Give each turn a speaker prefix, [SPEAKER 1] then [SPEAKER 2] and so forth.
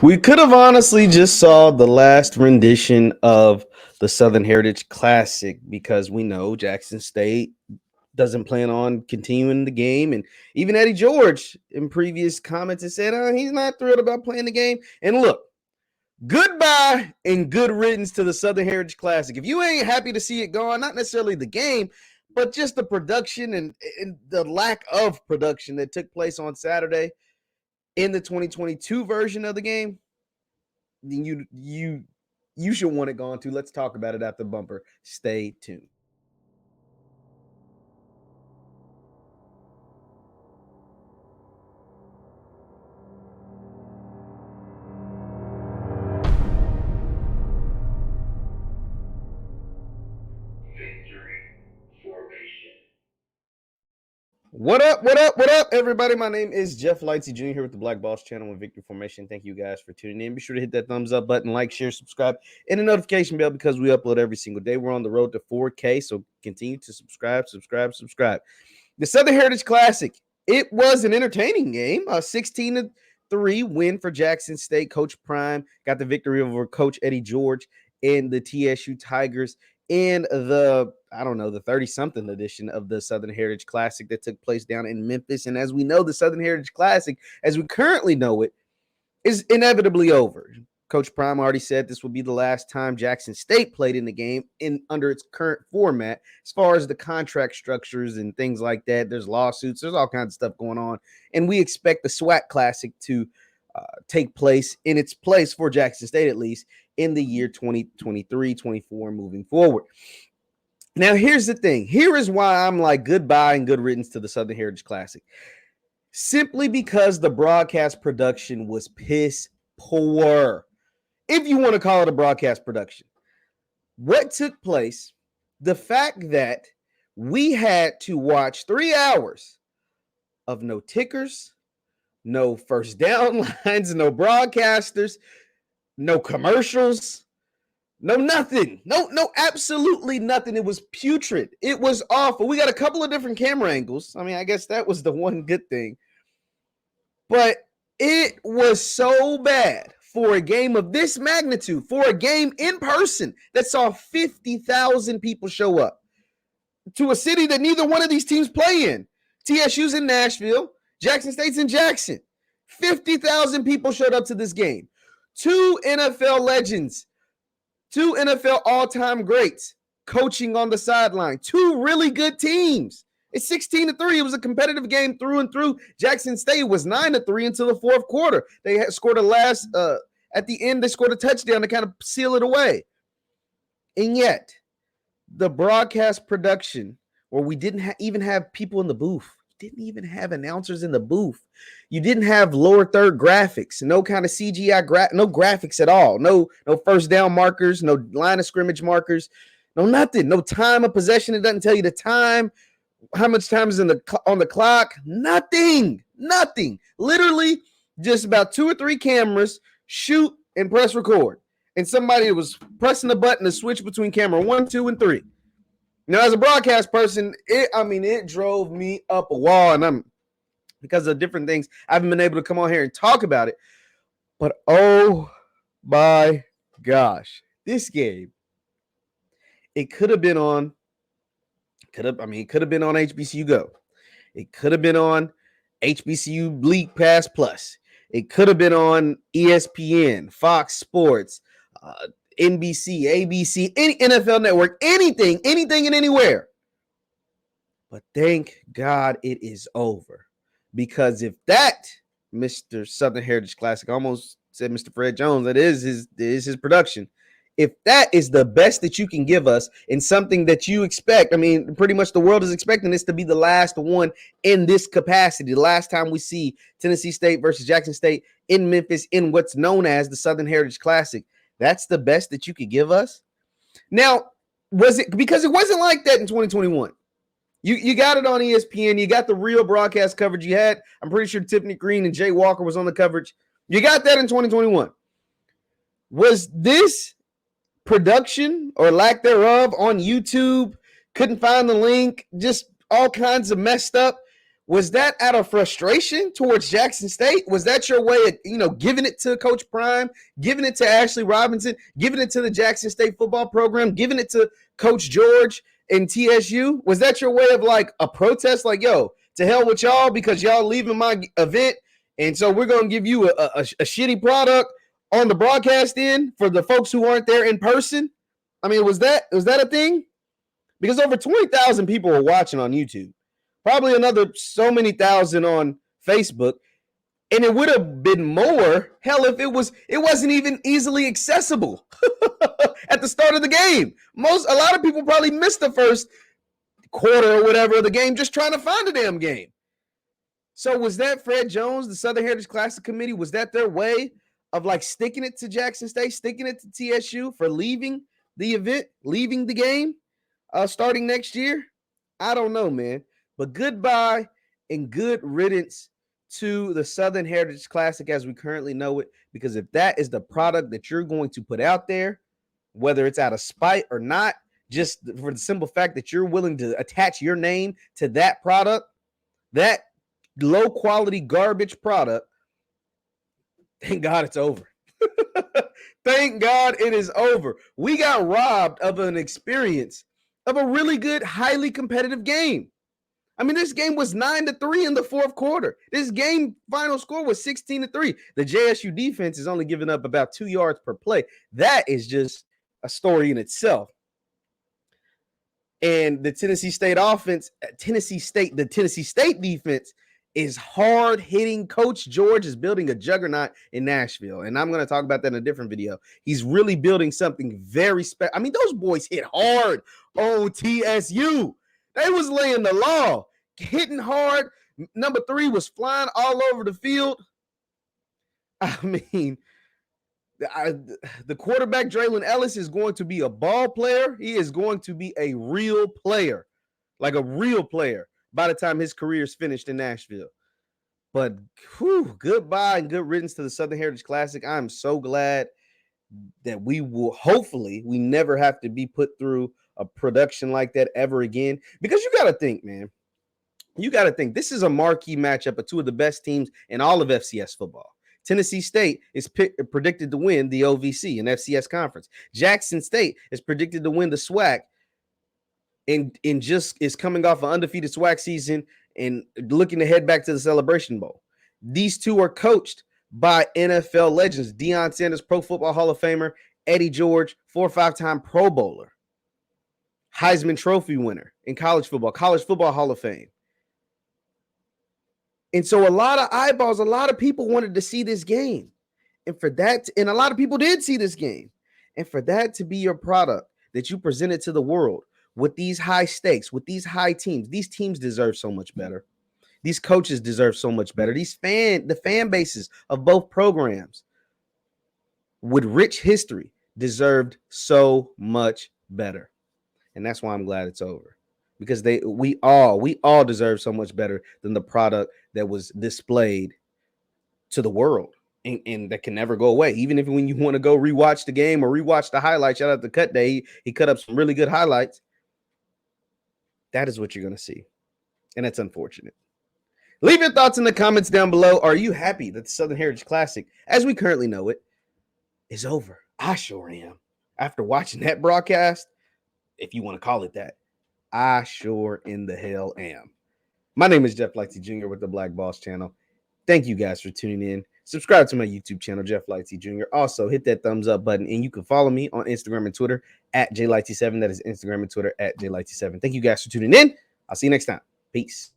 [SPEAKER 1] We could have honestly just saw the last rendition of the Southern Heritage Classic because we know Jackson State doesn't plan on continuing the game. And even Eddie George in previous comments has said he's not thrilled about playing the game. And look, goodbye and good riddance to the Southern Heritage Classic. If you ain't happy to see it gone, not necessarily the game, but just the production and the lack of production that took place on Saturday in the 2022 version of the game, you should want it gone too. Let's talk about it after the bumper. Stay tuned. What up, everybody? My name is JeffLightsyJr here with the Black Boss channel and Victory Formation. Thank you guys for tuning in. Be sure to hit that thumbs up button, like, share, subscribe, and the notification bell because we upload every single day. We're on the road to 4K, so continue to subscribe. The Southern Heritage Classic. It was an entertaining game. A 16-3 win for Jackson State. Coach Prime got the victory over Coach Eddie George and the TSU Tigers in the 30-something edition of the Southern Heritage Classic that took place down in Memphis. And as we know, the Southern Heritage Classic, as we currently know it, is inevitably over. Coach Prime already said this will be the last time Jackson State played in the game under its current format. As far as the contract structures and things like that, there's lawsuits, there's all kinds of stuff going on. And we expect the SWAC Classic to take place in its place for Jackson State, at least in the year 2023-24 moving forward. Now, here's the thing. Here is why I'm like goodbye and good riddance to the Southern Heritage Classic. Simply because the broadcast production was piss poor, if you want to call it a broadcast production. What took place, the fact that we had to watch 3 hours of no tickers, no first down lines, no broadcasters, no commercials, no nothing. No, absolutely nothing. It was putrid. It was awful. We got a couple of different camera angles. I mean, I guess that was the one good thing. But it was so bad for a game of this magnitude, for a game in person that saw 50,000 people show up to a city that neither one of these teams play in. TSU's in Nashville. Jackson State's in Jackson. 50,000 people showed up to this game. 2 NFL legends, 2 NFL all-time greats coaching on the sideline. 2 really good teams. It's 16-3. It was a competitive game through and through. Jackson State was 9-3 until the fourth quarter. They had scored at the end, they scored a touchdown to kind of seal it away. And yet, the broadcast production, where we didn't even have people in the booth, didn't even have announcers in the booth. You didn't have lower third graphics, no kind of CGI, no graphics at all. No first down markers, no line of scrimmage markers, no nothing. No time of possession. It doesn't tell you the time, how much time is on the clock. Nothing. Literally just about 2 or 3 cameras, shoot and press record. And somebody was pressing the button to switch between camera 1, 2, and 3. Now, as a broadcast person, it drove me up a wall, and because of different things, I haven't been able to come on here and talk about it. But oh my gosh, this game, it could have been on HBCU Go. It could have been on HBCU League Pass Plus. It could have been on ESPN, Fox Sports, NBC, ABC, any NFL network, anything and anywhere. But thank God it is over. Because if that, Mr. Southern Heritage Classic, I almost said Mr. Fred Jones, that is his production. If that is the best that you can give us and something that you expect, I mean, pretty much the world is expecting this to be the last one in this capacity. The last time we see Tennessee State versus Jackson State in Memphis in what's known as the Southern Heritage Classic. That's the best that you could give us. Now, was it because it wasn't like that in 2021? You got it on ESPN. You got the real broadcast coverage you had. I'm pretty sure Tiffany Green and Jay Walker was on the coverage. You got that in 2021. Was this production or lack thereof on YouTube? Couldn't find the link. Just all kinds of messed up. Was that out of frustration towards Jackson State? Was that your way of, giving it to Coach Prime, giving it to Ashley Robinson, giving it to the Jackson State football program, giving it to Coach George and TSU? Was that your way of like a protest? Like, yo, to hell with y'all because y'all leaving my event. And so we're going to give you a shitty product on the broadcast end for the folks who aren't there in person. I mean, was that a thing? Because over 20,000 people were watching on YouTube. Probably another so many thousand on Facebook. And it would have been more, hell, if it wasn't even easily accessible at the start of the game. A lot of people probably missed the first quarter or whatever of the game just trying to find a damn game. So was that Fred Jones, the Southern Heritage Classic Committee, was that their way of like sticking it to Jackson State, sticking it to TSU for leaving the event, leaving the game starting next year? I don't know, man. But goodbye and good riddance to the Southern Heritage Classic as we currently know it, because if that is the product that you're going to put out there, whether it's out of spite or not, just for the simple fact that you're willing to attach your name to that product, that low quality garbage product, thank God it's over. Thank God it is over. We got robbed of an experience of a really good, highly competitive game. I mean, this game was 9-3 in the fourth quarter. This game final score was 16-3. The JSU defense is only giving up about 2 yards per play. That is just a story in itself. And the Tennessee State defense is hard hitting. Coach George is building a juggernaut in Nashville. And I'm going to talk about that in a different video. He's really building something very special. I mean, those boys hit hard on TSU. They was laying the law, hitting hard. Number 3 was flying all over the field. I mean, the quarterback, Draylon Ellis, is going to be a ball player. He is going to be a real player, like a real player, by the time his career is finished in Nashville. But goodbye and good riddance to the Southern Heritage Classic. I'm so glad that we never have to be put through a production like that ever again. Because you got to think, man. You got to think this is a marquee matchup of two of the best teams in all of FCS football. Tennessee State is predicted to win the OVC and FCS conference. Jackson State is predicted to win the SWAC and just is coming off an undefeated SWAC season and looking to head back to the Celebration Bowl. These two are coached by NFL legends, Deion Sanders, Pro Football Hall of Famer, Eddie George, 4 or 5-time Pro Bowler, Heisman Trophy winner in college football Hall of Fame. And so a lot of eyeballs, a lot of people wanted to see this game. And a lot of people did see this game. And for that to be your product that you presented to the world with these high stakes, with these high teams, these teams deserve so much better. These coaches deserve so much better. The fan bases of both programs with rich history deserved so much better. And that's why I'm glad it's over. Because we all deserve so much better than the product that was displayed to the world and that can never go away. Even if when you want to go rewatch the game or rewatch the highlights, shout out to Cut Day, he cut up some really good highlights. That is what you're going to see. And that's unfortunate. Leave your thoughts in the comments down below. Are you happy that the Southern Heritage Classic, as we currently know it, is over? I sure am. After watching that broadcast, if you want to call it that, I sure in the hell am. My name is JeffLightsyJr with the Black Boss channel. Thank you guys for tuning in. Subscribe to my YouTube channel, JeffLightsyJr. Also, hit that thumbs up button, and you can follow me on Instagram and Twitter at JLightsy7. That is Instagram and Twitter at JLightsy7. Thank you guys for tuning in. I'll see you next time. Peace.